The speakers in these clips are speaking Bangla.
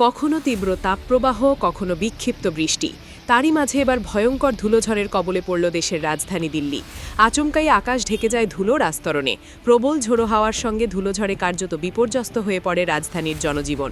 কখনো তীব্র তাপপ্রবাহ, কখনো বিক্ষিপ্ত বৃষ্টি। তারই মাঝে এবার ভয়ঙ্কর ধুলোঝড়ের কবলে পড়ল দেশের রাজধানী দিল্লি। আচমকাই আকাশ ঢেকে যায় ধুলোর আস্তরণে। প্রবল ঝোড়ো হাওয়ার সঙ্গে ধুলোঝড়ে কার্যত বিপর্যস্ত হয়ে পড়ে রাজধানীর জনজীবন।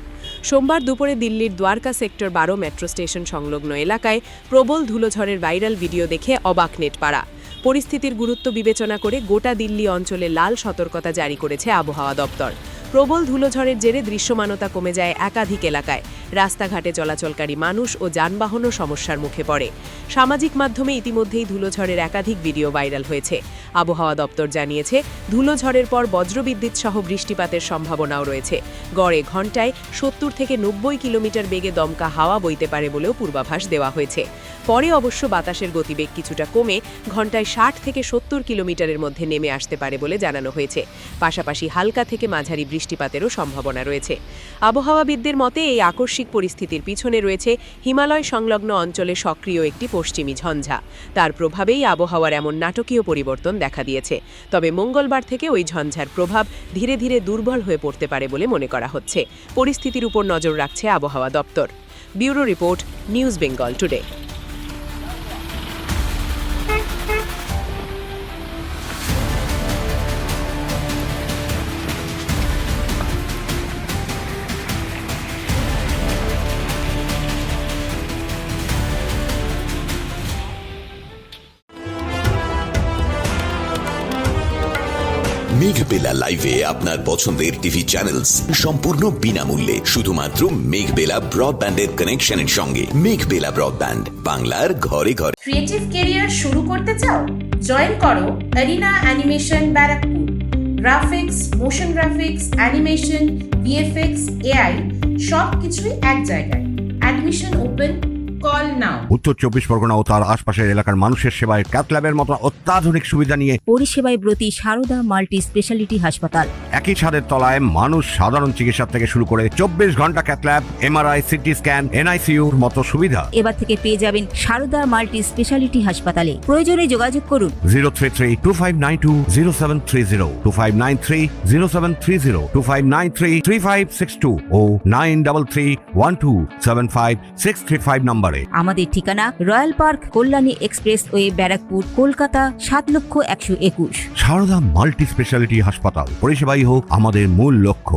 সোমবার দুপুরে দিল্লির দ্বারকা সেক্টর 12 মেট্রো স্টেশন সংলগ্ন এলাকায় প্রবল ধুলোঝড়ের ভাইরাল ভিডিও দেখে অবাক নেটপাড়া। পরিস্থিতির গুরুত্ব বিবেচনা করে গোটা দিল্লি অঞ্চলে লাল সতর্কতা জারি করেছে আবহাওয়া দপ্তর। প্রবল ধুলোঝড়ের জেরে দৃশ্যমানতা কমে যায় একাধিক এলাকায়। রাস্তাঘাটে চলাচলকারী মানুষ ও যানবাহনও সমস্যার মুখে পড়ে। সামাজিক মাধ্যমে ইতিমধ্যেই ধুলোঝড়ের একাধিক ভিডিও ভাইরাল হয়েছে। আবহাওয়া দপ্তর জানিয়েছে, ধুলোঝড়ের পর বজ্রবিদ্যুৎ সহ বৃষ্টিপাতের সম্ভাবনাও রয়েছে। গড়ে ঘণ্টায় 70 থেকে 90 কিলোমিটার বেগে দমকা হাওয়া বইতে পারে বলেও পূর্বাভাস দেওয়া হয়েছে। পরে অবশ্য বাতাসের গতিবেগ কিছুটা কমে ঘণ্টায় 60 থেকে 70 কিলোমিটারের মধ্যে নেমে আসতে পারে বলে জানানো হয়েছে। পাশাপাশি হালকা থেকে মাঝারি বৃষ্টিপাতেরও সম্ভাবনা রয়েছে। আবহাওয়াবিদদের মতে এই আকস্মিক পরিস্থিতির পিছনে রয়েছে হিমালয় সংলগ্ন অঞ্চলে সক্রিয় একটি পশ্চিমী ঝঞ্ঝা। তার প্রভাবেই আবহাওয়ার এমন নাটকীয় পরিবর্তন দেখা দিয়েছে। তবে মঙ্গলবার থেকে ওই ঝঞ্ঝার প্রভাব ধীরে ধীরে দুর্বল হয়ে পড়তে পারে বলে মনে করা হচ্ছে। পরিস্থিতির উপর নজর রাখছে আবহাওয়া দপ্তর। Bureau report, news Bengal today. Meghbela লাইভে আপনার পছন্দের টিভি চ্যানেলস সম্পূর্ণ বিনামূল্যে শুধুমাত্র মেঘবেলা ব্রডব্যান্ডের কানেকশনের সঙ্গে। মেঘবেলা ব্রডব্যান্ড, বাংলার ঘরে ঘরে। ক্রিয়েটিভ ক্যারিয়ার শুরু করতে চাও? জয়েন করো arena animation Barrackpore. Graphics, motion graphics, animation, VFX, AI সব কিছুই এক জায়গায়। Admission open. Call now. উত্তর 24 পরগনা ও তার আশপাশের এলাকার মানুষের সেবায় ক্যাথল্যাবের মতো অত্যাধুনিক সুবিধা নিয়ে পরিষেবায় ব্রতী সারদা মাল্টি স্পেশালিটি হাসপাতাল। একই ছাদের তলায় মানুষ সাধারণ চিকিৎসা থেকে শুরু করে 24 ঘন্টা ক্যাথল্যাব, এমআরআই, সিটি স্ক্যান, এনআইসিইউর মতো সুবিধা এবার থেকে পেয়ে যাবেন সারদা মাল্টি স্পেশালিটি হাসপাতালে। প্রয়োজনে যোগাযোগ করুন 033-2592-0730, 2593-0730, 2593-3562 ও 9331275635 নম্বরে। আমাদের ঠিকানা royal park, Kalyani expressway, Barrackpore, Kolkata 7,121,000। Sarada multi speciality হাসপাতাল, পরিষেবাই হোক আমাদের মূল লক্ষ্য।